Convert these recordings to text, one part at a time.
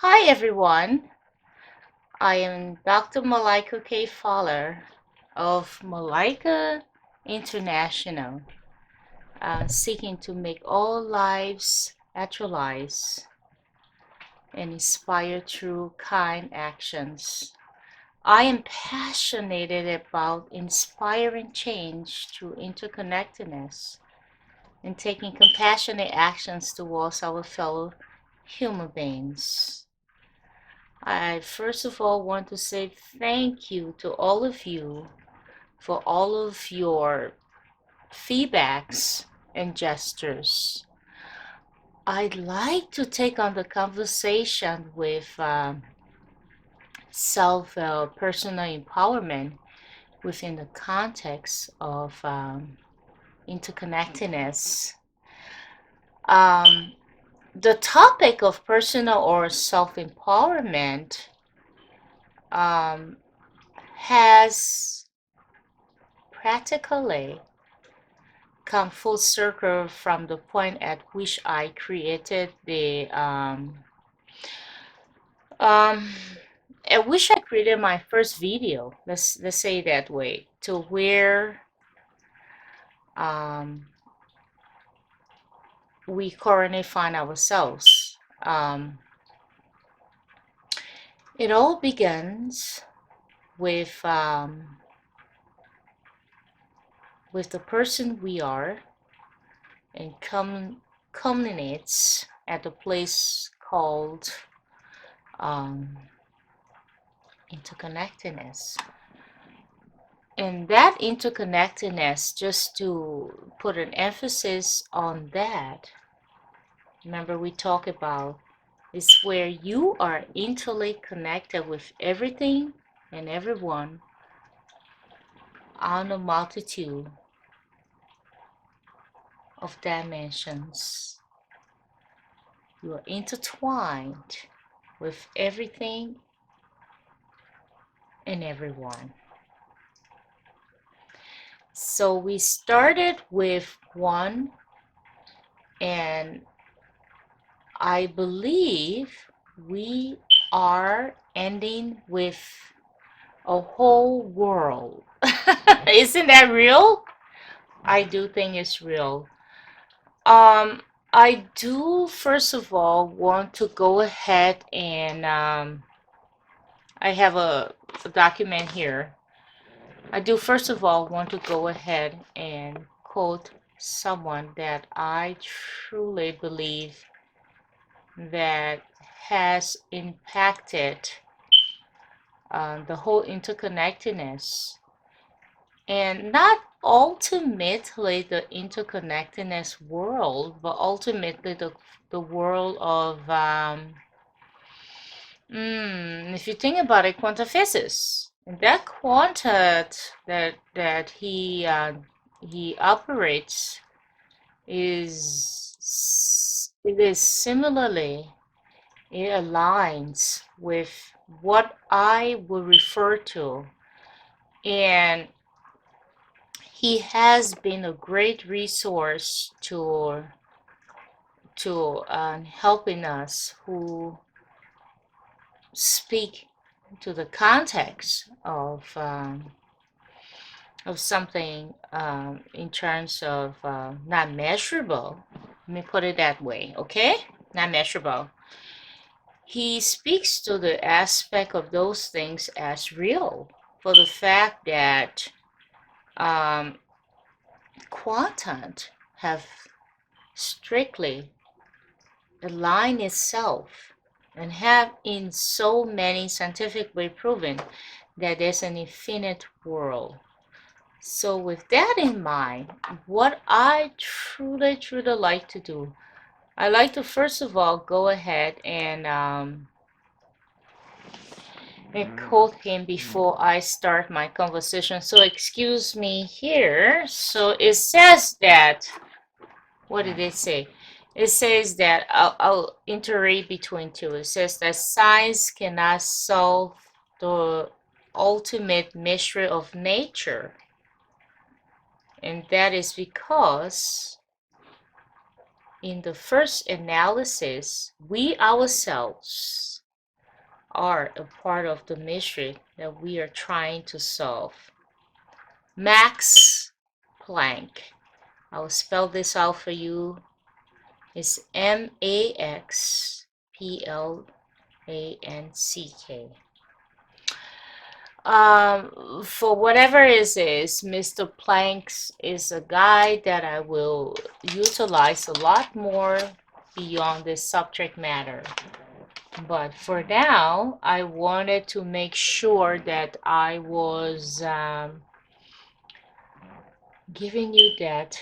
Hi everyone, I am Dr. Malaika K. Falla of Malaika International, seeking to make all lives actualize and inspire through kind actions. I am passionate about inspiring change through interconnectedness and taking compassionate actions towards our fellow human beings. I first of all want to say thank you to all of you for all of your feedbacks and gestures. I'd like to take on the conversation with personal empowerment within the context of interconnectedness. Um, the topic of personal or self-empowerment um, has practically come full circle from the point at which I created um, at which I created my first video. Let's say it that way, to where um, we currently find ourselves. It all begins with the person we are and culminates at a place called um, interconnectedness. And that interconnectedness, just to put an emphasis on that, remember we talk about, is where you are intimately connected with everything and everyone on a multitude of dimensions. You are intertwined with everything and everyone. So we started with one, and I believe we are ending with a whole world. Isn't that real? I do think it's real. I do first of all want to go ahead and I have a document here. I do first of all want to go ahead and quote someone that I truly believe that has impacted the whole interconnectedness, and not ultimately the interconnectedness world, but ultimately the world of if you think about it, quantum physics. And that quanta that he operates is similarly, it aligns with what I would refer to, and he has been a great resource to helping us who speak to the context of something in terms of not measurable. Let me put it that way, okay? Not measurable. He speaks to the aspect of those things as real, for the fact that um, quantum have strictly aligned itself and have in so many scientific way proven that there's an infinite world. So with that in mind, what I truly like to do, I like to first of all go ahead and quote him before I start my conversation. So excuse me here. So it says that, what did it say? It says that, I'll iterate between two. It says that science cannot solve the ultimate mystery of nature. And that is because in the first analysis, we ourselves are a part of the mystery that we are trying to solve. Max Planck. I will spell this out for you. It's Maxplanck. For whatever it is, Mr. Planck's is a guy that I will utilize a lot more beyond this subject matter. But for now, I wanted to make sure that I was giving you that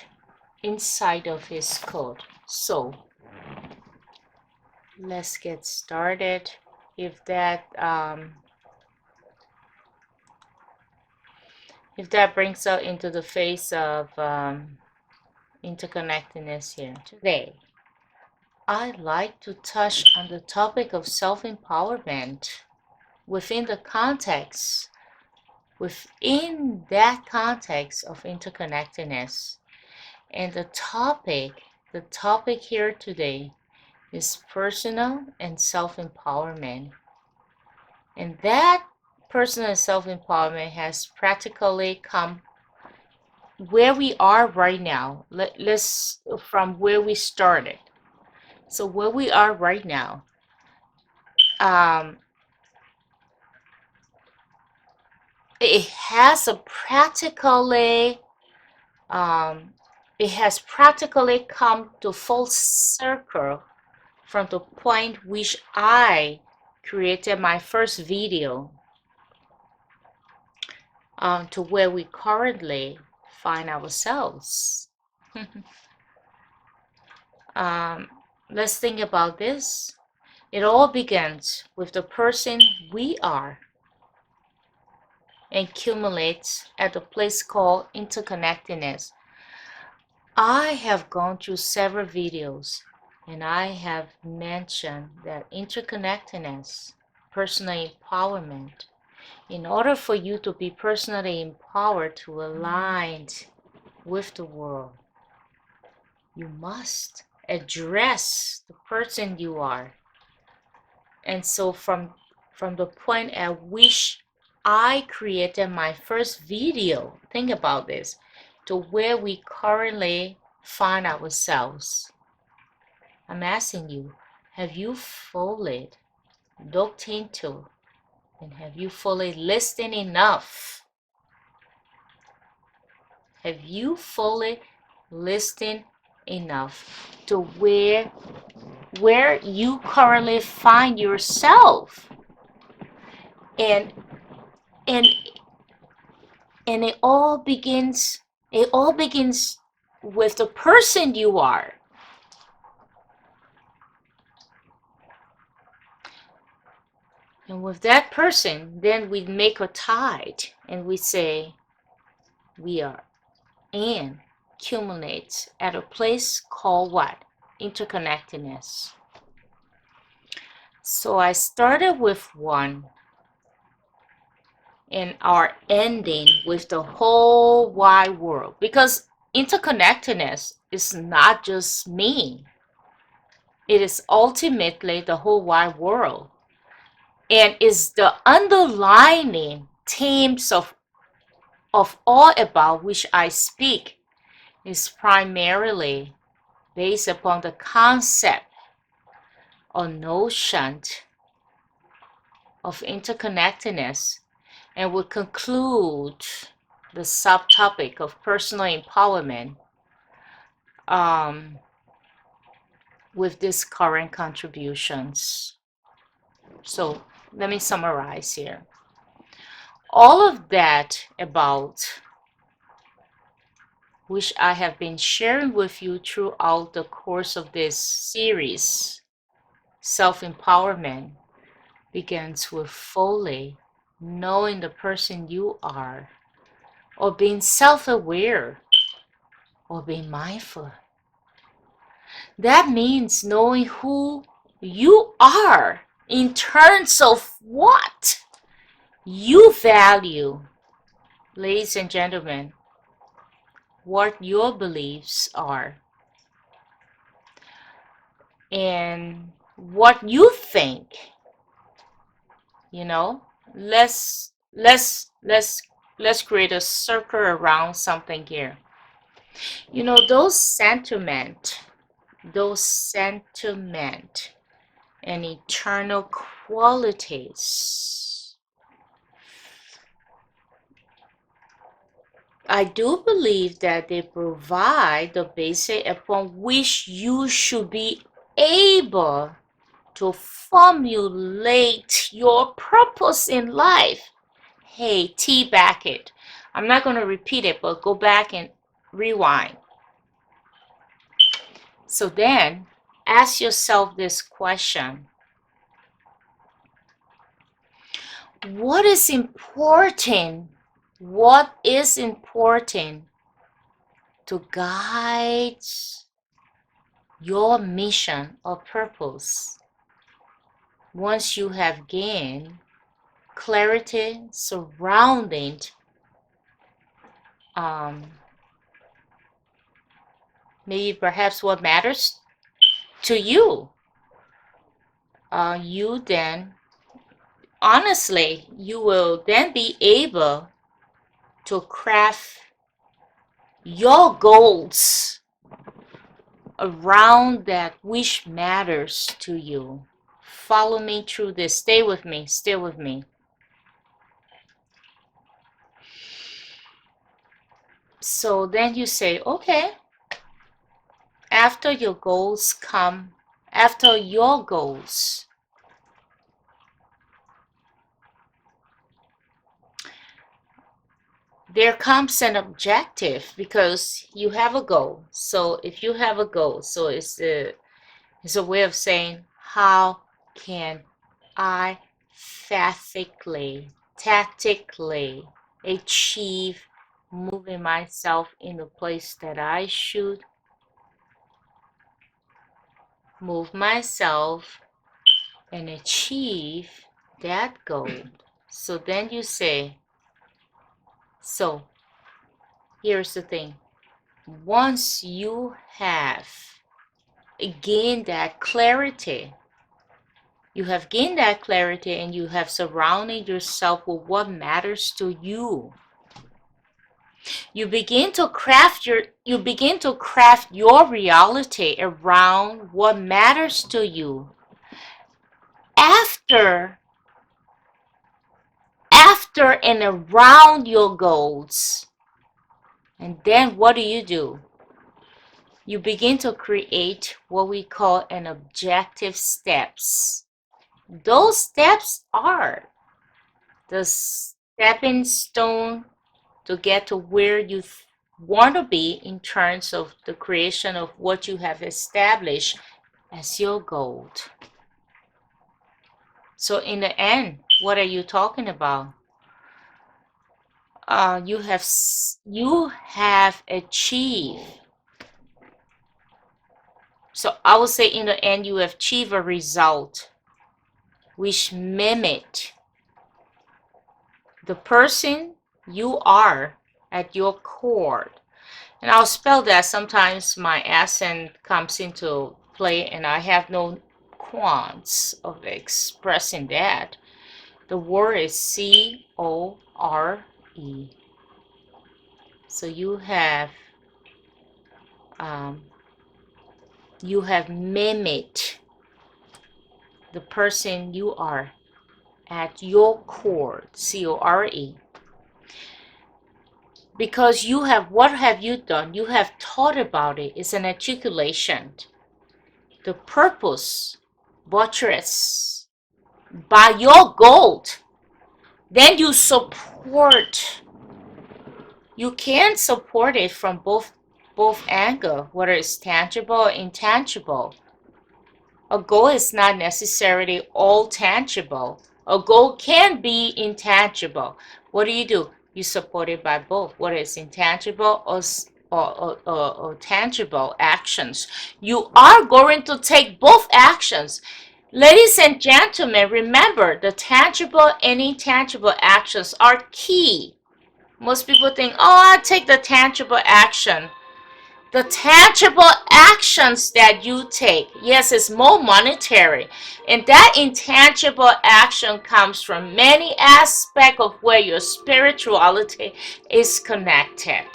insight of his code. So let's get started. If that brings us into the face of interconnectedness here today, I'd like to touch on the topic of self-empowerment within that context of interconnectedness. And the topic here today is personal and self-empowerment. And that personal and self-empowerment has practically come where we are right now. Let's from where we started. So where we are right now, it has practically come to full circle from the point which I created my first video to where we currently find ourselves. Let's think about this. It all begins with the person we are and accumulates at a place called interconnectedness. I have gone through several videos and I have mentioned that interconnectedness, personal empowerment, in order for you to be personally empowered to align with the world, you must address the person you are. And so from the point at which I created my first video, think about this, to where we currently find ourselves. I'm asking you, have you fully looked into and have you fully listened enough? Have you fully listened enough to where you currently find yourself? And it all begins with the person you are. And with that person, then we make a tide and we say we are and accumulates at a place called what? Interconnectedness. So I started with one and are ending with the whole wide world, because interconnectedness is not just me. It is ultimately the whole wide world, and is the underlying themes of all about which I speak is primarily based upon the concept or notion of interconnectedness, and will conclude the subtopic of personal empowerment with these current contributions. So let me summarize here. All of that about which I have been sharing with you throughout the course of this series, self-empowerment, begins with fully knowing the person you are, or being self-aware, or being mindful. That means knowing who you are in terms of what you value, ladies and gentlemen, what your beliefs are, and what you think you know. Let's create a circle around something here. You know, those sentiment and eternal qualities, I do believe that they provide the basis upon which you should be able to formulate your purpose in life. Hey, T back it. I'm not going to repeat it, but go back and rewind. So then, ask yourself this question. What is important? What is important to guide your mission or purpose once you have gained clarity surrounding maybe perhaps what matters to you? You then, honestly, you will then be able to craft your goals around that which matters to you. Follow me through this. Stay with me. Stay with me. So then you say, okay, after your goals, there comes an objective because you have a goal. So if you have a goal, so it's a way of saying, how can I tactically achieve moving myself in the place that I should move myself and achieve that goal? So then you say, so here's the thing. Once you have gained that clarity, and you have surrounded yourself with what matters to you, you begin to craft your reality around what matters to you. After and around your goals. And then what do? You begin to create what we call an objective steps. Those steps are the stepping stone to get to where you want to be in terms of the creation of what you have established as your goal. So in the end, what are you talking about? You have achieved. So I would say in the end, you have achieved a result which mimic the person you are at your core. And I'll spell that. Sometimes my accent comes into play and I have no qualms of expressing that. The word is CORE. So you have mimicked the person you are at your core, CORE. Because what have you done? You have thought about it. It's an articulation. The purpose buttressed by your goal. Then you can support it from both angles, whether it's tangible or intangible. A goal is not necessarily all tangible. A goal can be intangible. What do? You support it by both, whether it's intangible or tangible actions. You are going to take both actions. Ladies and gentlemen, remember the tangible and intangible actions are key. Most people think, oh, I take the tangible action. the tangible actions that you take. Yes, it's more monetary. And that intangible action comes from many aspects of where your spirituality is connected.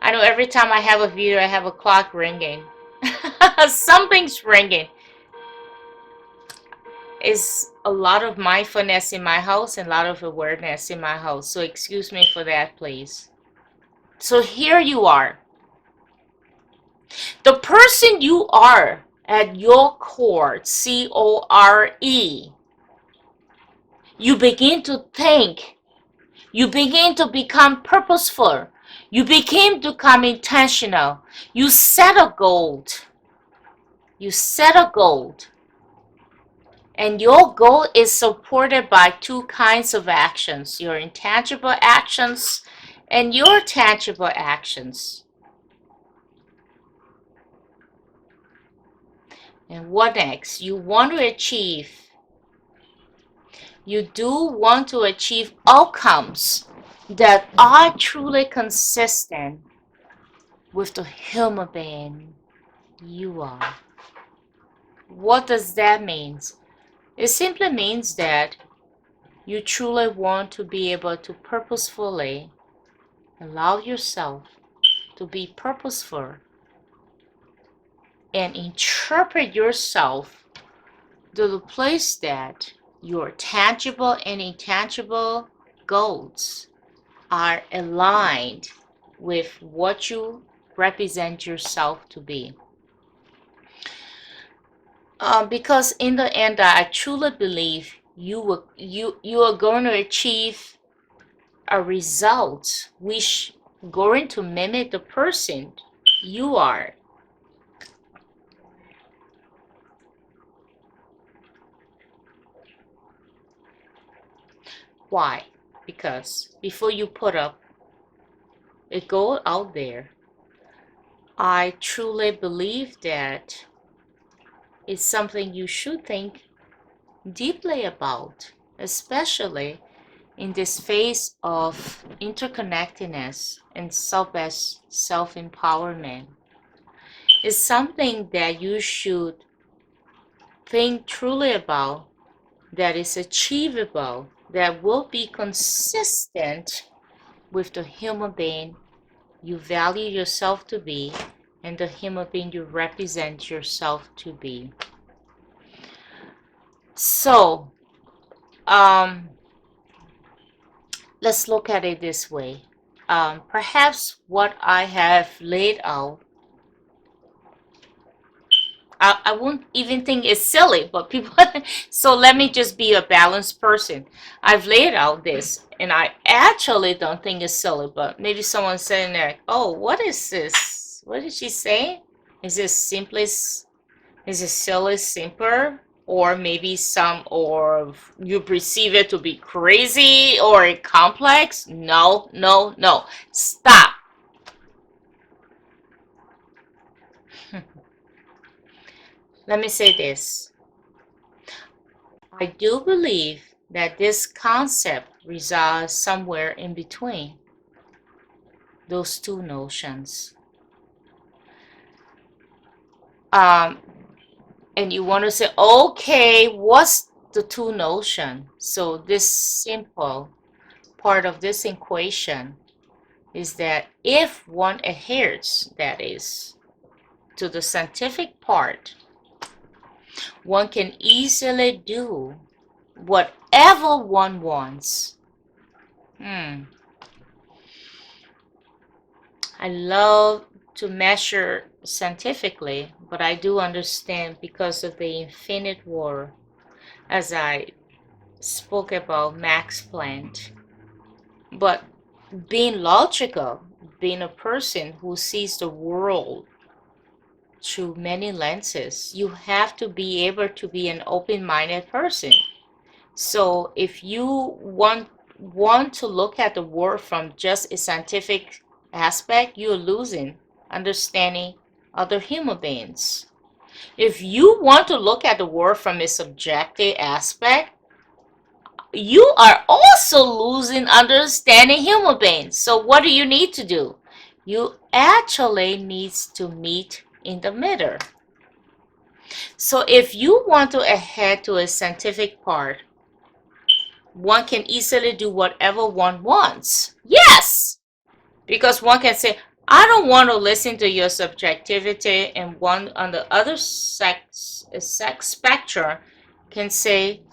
I know every time I have a video, I have a clock ringing. Something's ringing. It's a lot of mindfulness in my house and a lot of awareness in my house. So excuse me for that, please. So here you are. The person you are at your core, C-O-R-E, you begin to think. You begin to become purposeful. You begin to become intentional. You set a goal. You set a goal. And your goal is supported by two kinds of actions, your intangible actions and your tangible actions. And what next? You want to achieve. You do want to achieve outcomes that are truly consistent with the human being you are. What does that mean? It simply means that you truly want to be able to purposefully allow yourself to be purposeful and interpret yourself to the place that your tangible and intangible goals are aligned with what you represent yourself to be. Because in the end, I truly believe you are going to achieve a result which going to mimic the person you are. Why? Because before you put up a goal out there, I truly believe that it's something you should think deeply about, especially in this phase of interconnectedness and self-empowerment. It's something that you should think truly about, that is achievable, that will be consistent with the human being you value yourself to be and the human being you represent yourself to be. So, let's look at it this way. Perhaps what I have laid out, I won't even think it's silly, but people, so let me just be a balanced person. I've laid out this, and I actually don't think it's silly, but maybe someone's saying there, oh, what is this? What did she say? Is this simply, is it silly, simple? Or maybe or you perceive it to be crazy or complex? No, no, no. Stop. Let me say this. I do believe that this concept resides somewhere in between those two notions. And you want to say, okay, what's the two notion? So this simple part of this equation is that if one adheres, that is, to the scientific part, one can easily do whatever one wants. I love to measure scientifically, but I do understand because of the infinite war, as I spoke about Max Planck. But being logical, being a person who sees the world through many lenses, you have to be able to be an open-minded person. So if you want to look at the world from just a scientific aspect, you're losing understanding other human beings. If you want to look at the world from a subjective aspect, you are also losing understanding human beings. So what do you need to do? You actually needs to meet in the middle. So if you want to adhere to a scientific part, one can easily do whatever one wants. Yes! Because one can say, I don't want to listen to your subjectivity, and one on the other sex spectrum can say,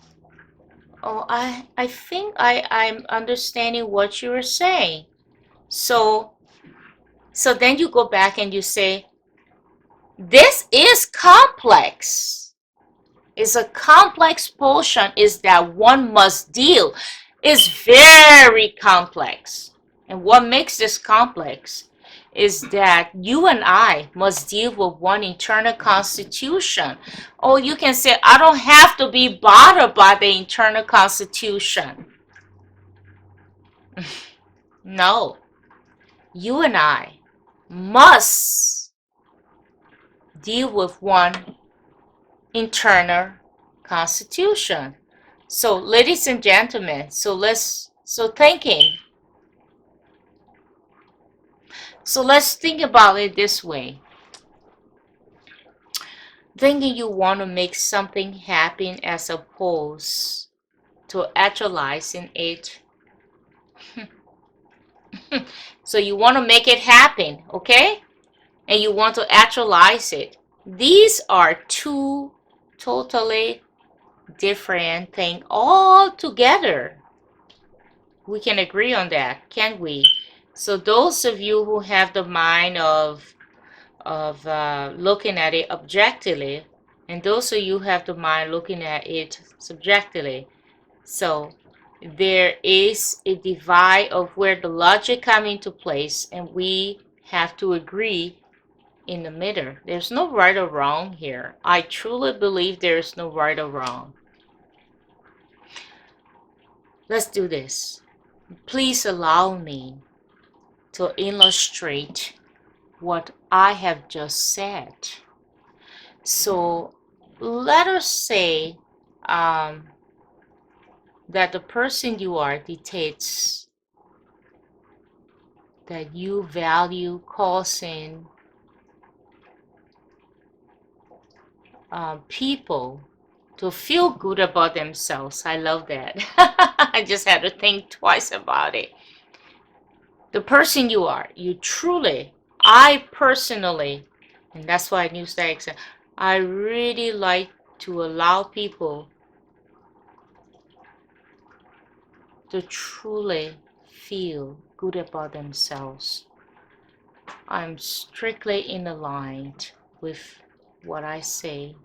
oh, I think I'm understanding what you are saying. So then you go back and you say, this is complex. It's a complex portion is that one must deal. It's very complex. And what makes this complex is that you and I must deal with one internal constitution. Or you can say, I don't have to be bothered by the internal constitution. No. You and I must deal with one internal constitution. So, ladies and gentlemen, so let's think about it this way. Thinking you want to make something happen as opposed to actualizing it. So you want to make it happen, okay? And you want to actualize it. These are two totally different things altogether. We can agree on that, can't we? So those of you who have the mind of looking at it objectively, and those of you who have the mind looking at it subjectively. So there is a divide of where the logic comes into place, and we have to agree in the middle. There's no right or wrong here. I truly believe there is no right or wrong. Let's do this. Please allow me to illustrate what I have just said. So let us say that the person you are dictates that you value causing people to feel good about themselves. I love that. I just had to think twice about it. The person you are, you truly, I personally, and that's why I use that example, I really like to allow people to truly feel good about themselves. I'm strictly in aligned with what I say,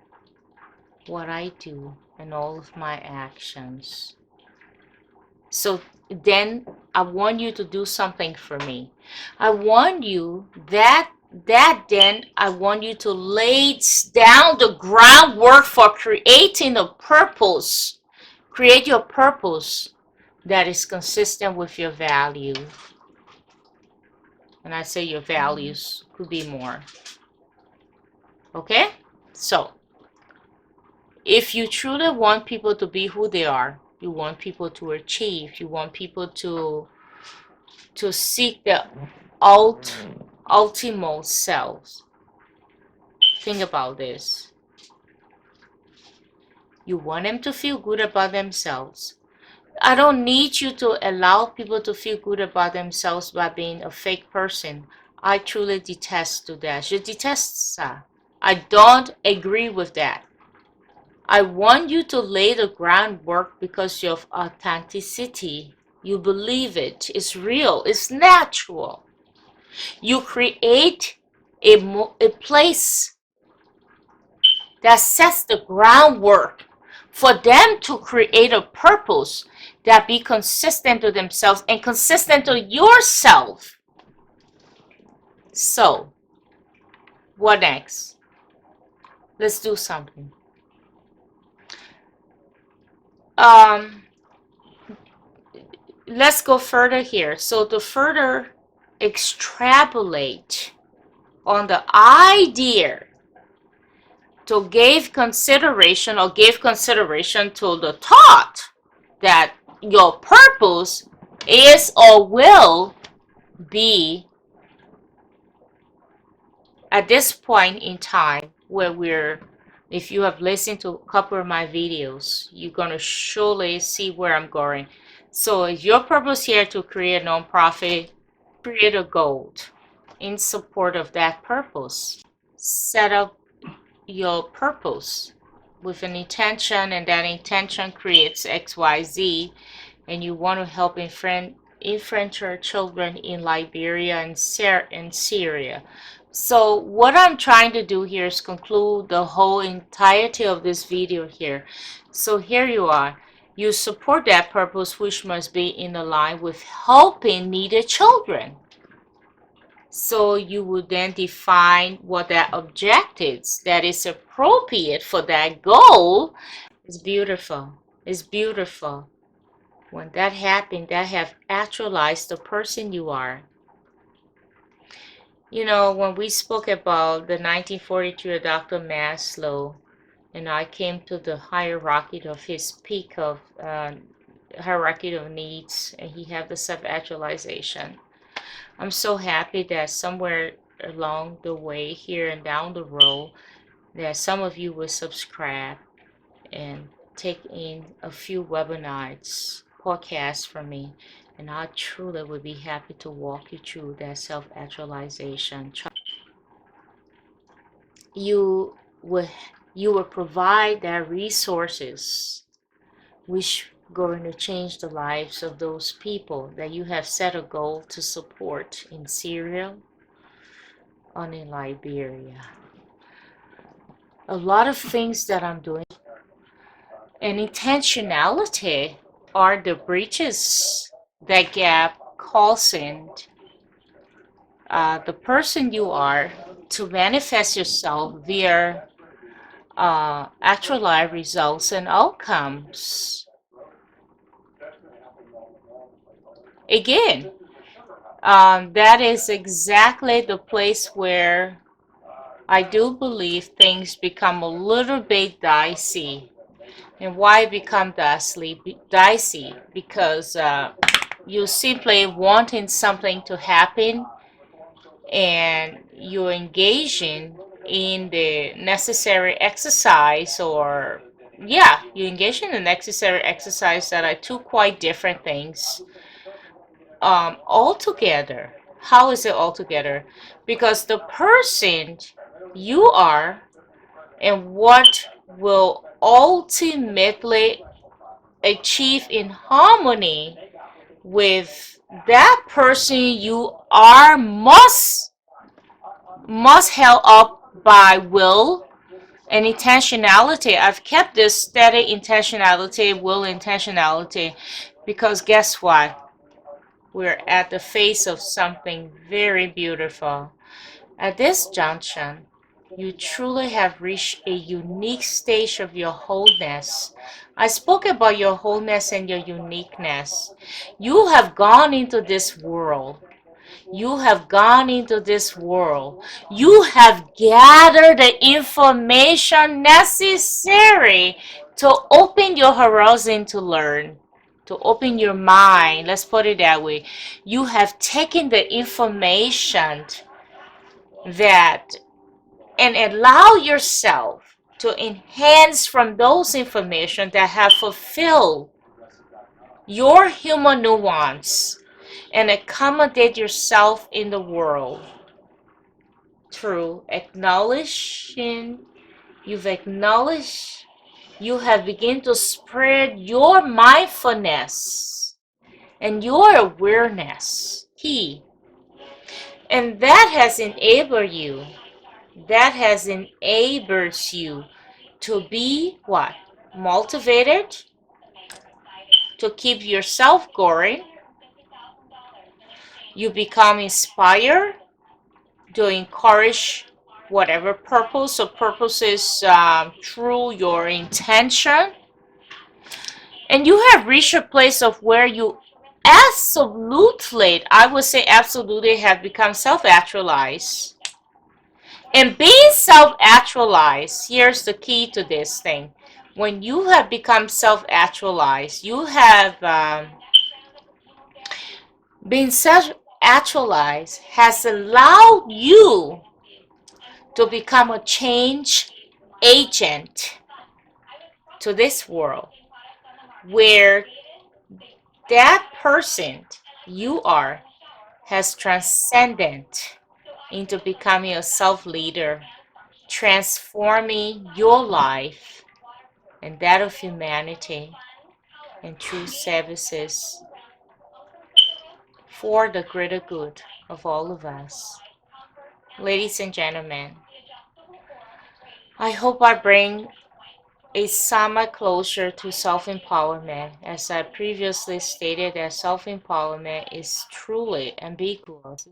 what I do, and all of my actions. So then I want you to do something for me. I want you then I want you to lay down the groundwork for creating a purpose. Create your purpose that is consistent with your value. And I say your values could be more. Okay? So, if you truly want people to be who they are, you want people to achieve, you want people to seek their ultimate selves. Think about this. You want them to feel good about themselves. I don't need you to allow people to feel good about themselves by being a fake person. I truly detest that. Je déteste ça. I don't agree with that. I want you to lay the groundwork because of authenticity. You believe it. It's real. It's natural. You create a place that sets the groundwork for them to create a purpose that be consistent to themselves and consistent to yourself. So, what next? Let's do something. Let's go further here. So to further extrapolate on the idea to give consideration to the thought that your purpose is or will be at this point in time where if you have listened to a couple of my videos, you're going to surely see where I'm going. So is your purpose here to create a nonprofit? Create a goal in support of that purpose. Set up your purpose with an intention, and that intention creates XYZ, and you want to help influential children in Liberia and Syria. So what I'm trying to do here is conclude the whole entirety of this video here. So here you are. You support that purpose, which must be in line with helping needed children. So you would then define what that objectives that is appropriate for that goal. It's beautiful. It's beautiful. When that happened, that have actualized the person you are. You know, when we spoke about the 1942 of Dr. Maslow, and I came to the hierarchy of his peak of hierarchy of needs, and he had the self-actualization. I'm so happy that somewhere along the way here and down the road that some of you will subscribe and take in a few webinars, podcasts from me, and I truly would be happy to walk you through that self-actualization. You will provide that resources which going to change the lives of those people that you have set a goal to support in Syria or in Liberia. A lot of things that I'm doing, and intentionality are the bridges that gap causing the person you are to manifest yourself via actual life results and outcomes. Again, that is exactly the place where I do believe things become a little bit dicey. And why become dicey? Because you simply wanting something to happen, and you're engaging in the necessary exercise, or yeah, you engage in the necessary exercise that are two quite different things altogether. How is it altogether? Because the person you are and what will ultimately achieve in harmony with that person you are must held up by will and intentionality. I've kept this steady intentionality, will, intentionality, because guess what? We're at the face of something very beautiful. At this junction, you truly have reached a unique stage of your wholeness. I spoke about your wholeness and your uniqueness. You have gone into this world. You have gone into this world. You have gathered the information necessary to open your horizon to learn, to open your mind. Let's put it that way. You have taken the information that and allow yourself to enhance from those information that have fulfilled your human nuance and accommodate yourself in the world through acknowledging you've acknowledged you have begun to spread your mindfulness and your awareness key, and that has enabled you to be what? Motivated, to keep yourself going. You become inspired to encourage whatever purpose or purposes through your intention. And you have reached a place of where you absolutely, I would say absolutely, have become self-actualized. And being self-actualized, here's the key to this thing. When you have become self-actualized, you have been self-actualized has allowed you to become a change agent to this world, where that person you are has transcended into becoming a self-leader, transforming your life and that of humanity and true services for the greater good of all of us. Ladies and gentlemen, I hope I bring a somewhat closer to self-empowerment. As I previously stated, that self-empowerment is truly ambiguous.